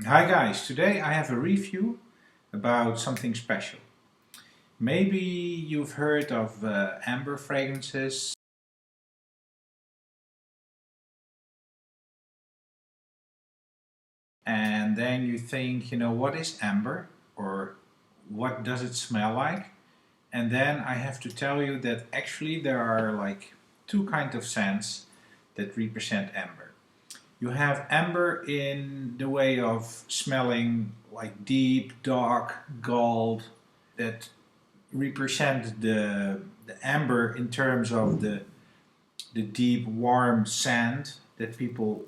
Hi guys, today I have a review about something special. Maybe you've heard of amber fragrances, and then you think, what is amber or what does it smell like? And then I have to tell you that actually there are like two kinds of scents that represent amber. You have amber in the way of smelling like deep, dark gold that represent the amber in terms of the deep, warm sand that people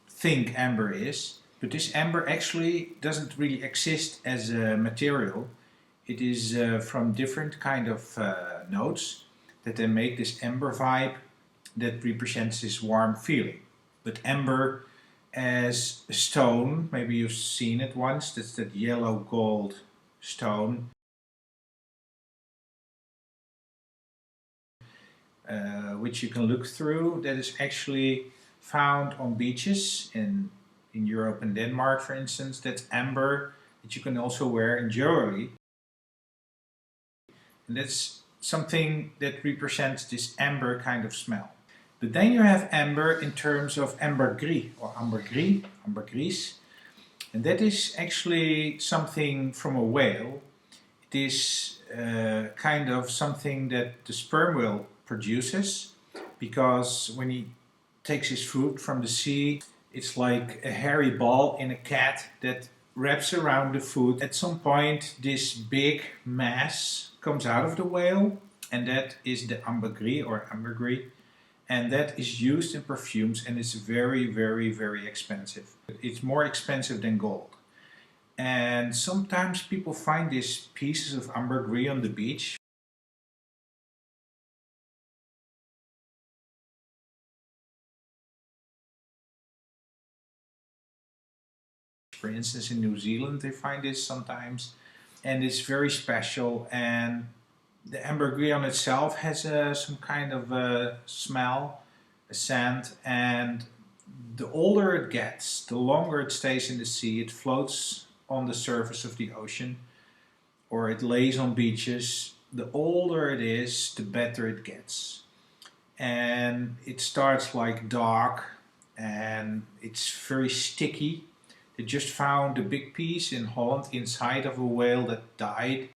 think amber is. But this amber actually doesn't really exist as a material. It is from different kind of notes that they make this amber vibe that represents this warm feeling. But amber as a stone, maybe you've seen it once, that's that yellow gold stone, which you can look through, that is actually found on beaches in Europe and Denmark, for instance. That's amber that you can also wear in jewelry. And that's something that represents this amber kind of smell. But then you have amber in terms of ambergris or ambergris. And that is actually something from a whale. It is kind of something that the sperm whale produces, because when he takes his food from the sea, it's like a hairy ball in a cat that wraps around the food. At some point this big mass comes out of the whale, and that is the ambergris or ambergris, and that is used in perfumes, and it's very, very, very expensive. It's more expensive than gold. And sometimes people find these pieces of ambergris on the beach. For instance, in New Zealand they find this sometimes, and it's very special. And the ambergris on itself has some kind of a smell, a scent, and the older it gets, the longer it stays in the sea. It floats on the surface of the ocean, or it lays on beaches. The older it is, the better it gets. And it starts like dark, and it's very sticky. They just found a big piece in Holland inside of a whale that died.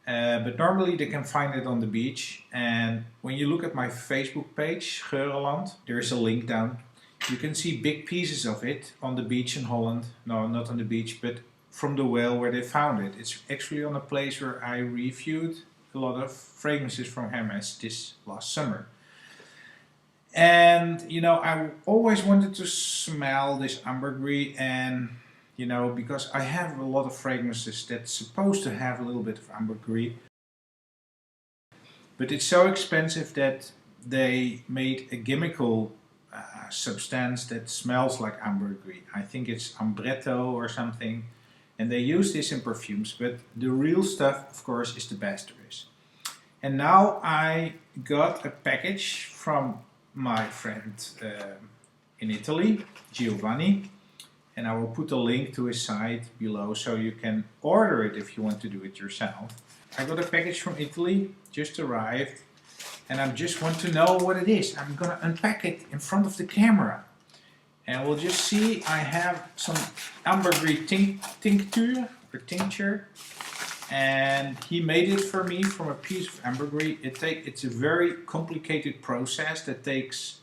But normally they can find it on the beach, and when you look at my Facebook page, Geurenland, there is a link down. You can see big pieces of it on the beach in Holland. No, not on the beach, but from the whale where they found it. It's actually on a place where I reviewed a lot of fragrances from Hermes this last summer. And I always wanted to smell this ambergris, and because I have a lot of fragrances that's supposed to have a little bit of ambergris, but it's so expensive that they made a chemical substance that smells like ambergris. I think it's ambretto or something, and they use this in perfumes, but the real stuff, of course, is the best there is. And now I got a package from my friend in Italy, Giovanni, and I will put a link to his site below so you can order it if you want to do it yourself. I got a package from Italy, just arrived, and I just want to know what it is. I'm gonna unpack it in front of the camera, and we'll just see. I have some ambergris tincture, and he made it for me from a piece of ambergris. It's a very complicated process that takes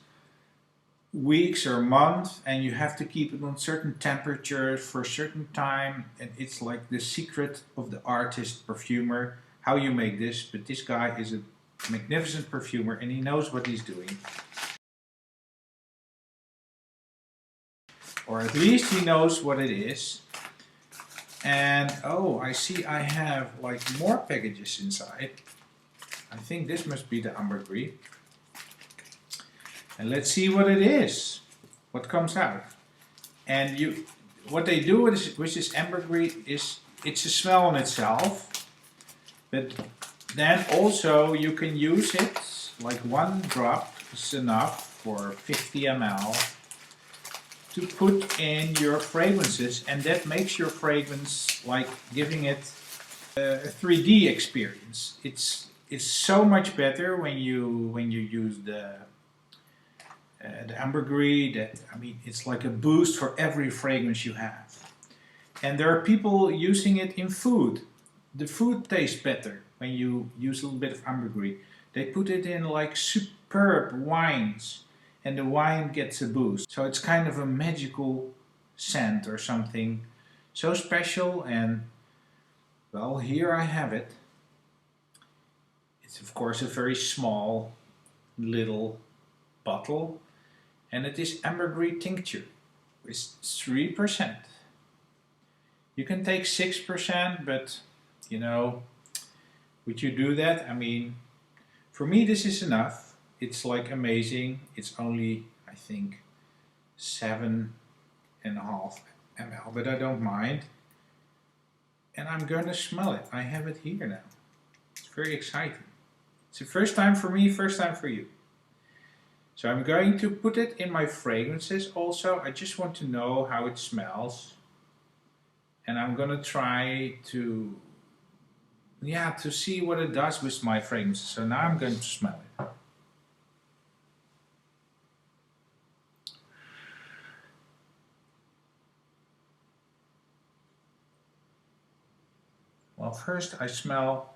weeks or months, and you have to keep it on certain temperatures for a certain time, and it's like the secret of the artist perfumer, how you make this. But this guy is a magnificent perfumer, and he knows what he's doing. Or at least he knows what it is. And oh, I see I have like more packages inside. I think this must be the ambergris. And let's see what it is, what comes out. And what they do with this ambergris is, it's a smell on itself, but then also you can use it, like one drop is enough, for 50 ml to put in your fragrances, and that makes your fragrance like giving it a 3D experience. It's so much better when you use the ambergris. That, I mean, it's like a boost for every fragrance you have. And there are people using it in food. The food tastes better when you use a little bit of ambergris. They put it in like superb wines, and the wine gets a boost. So it's kind of a magical scent or something so special. And well, here I have it. It's of course a very small little bottle, and it is Ambergris Tincture with 3%. You can take 6%, but you know, would you do that? I mean, for me this is enough. It's like amazing. It's only, I think, 7.5 ml, but I don't mind. And I'm gonna smell it. I have it here now. It's very exciting. It's the first time for me, first time for you. So I'm going to put it in my fragrances also. I just want to know how it smells. And I'm gonna try to, yeah, to see what it does with my fragrances. So now I'm going to smell it. Well, first I smell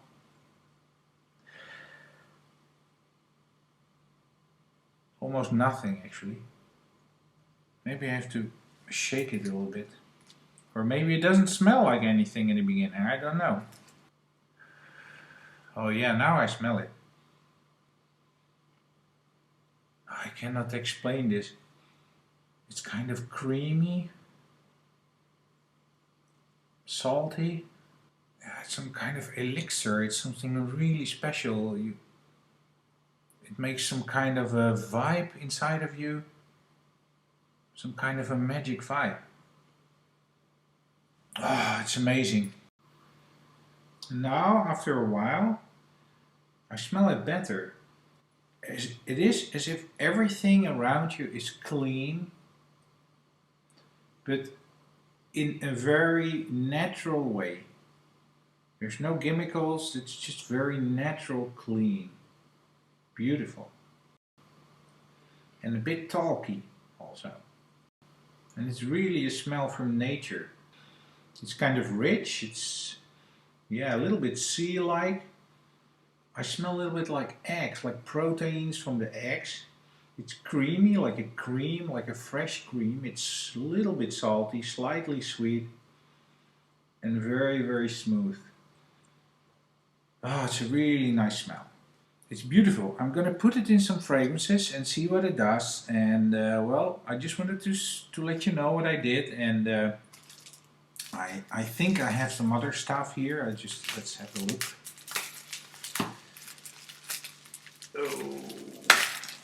almost nothing actually. Maybe I have to shake it a little bit. Or maybe it doesn't smell like anything in the beginning, I don't know. Oh yeah, now I smell it. I cannot explain this. It's kind of creamy, salty. Yeah, it's some kind of elixir, it's something really special. It makes some kind of a vibe inside of you. Some kind of a magic vibe. Ah, it's amazing. Now, after a while, I smell it better. It is as if everything around you is clean, but in a very natural way. There's no chemicals, it's just very natural, clean. Beautiful. And a bit talky also. And it's really a smell from nature. It's kind of rich, it's, yeah, a little bit sea-like. I smell a little bit like eggs, like proteins from the eggs. It's creamy, like a cream, like a fresh cream. It's a little bit salty, slightly sweet, and very, very smooth. Oh, it's a really nice smell. It's beautiful. I'm gonna put it in some fragrances and see what it does. And well, I just wanted to let you know what I did. And I think I have some other stuff here. Let's have a look. Oh,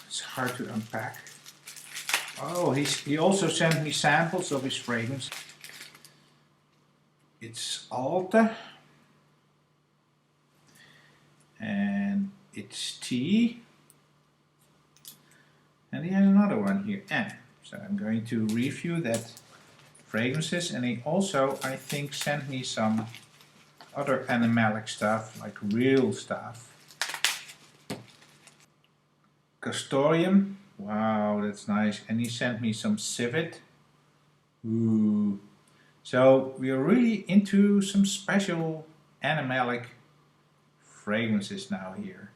it's hard to unpack. Oh, he also sent me samples of his fragrance. It's Alta. And it's T. And he has another one here, N. So I'm going to review that fragrances. And he also, I think, sent me some other animalic stuff, like real stuff. Castoreum, wow, that's nice. And he sent me some civet. Ooh. So we are really into some special animalic fragrances now here.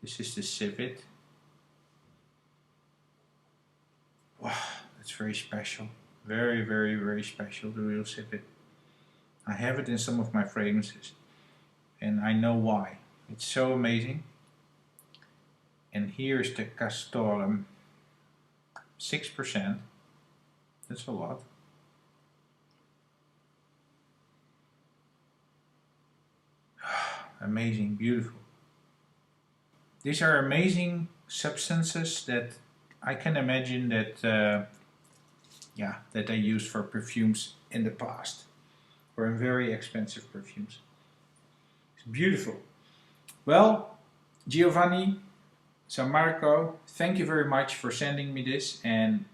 This is the civet. Wow, that's very special. Very, very, very special, the real civet. I have it in some of my fragrances. And I know why. It's so amazing. And here's the Castoreum, 6%. That's a lot. Amazing, beautiful. These are amazing substances that I can imagine that, yeah, that I used for perfumes in the past, or in very expensive perfumes. It's beautiful. Well, Giovanni, So Marco, thank you very much for sending me this, and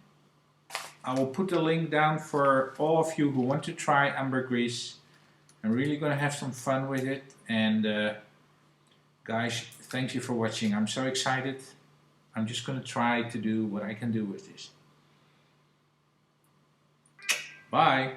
I will put the link down for all of you who want to try ambergris. I'm really gonna have some fun with it, and guys, thank you for watching. I'm so excited. I'm just gonna try to do what I can do with this. Bye.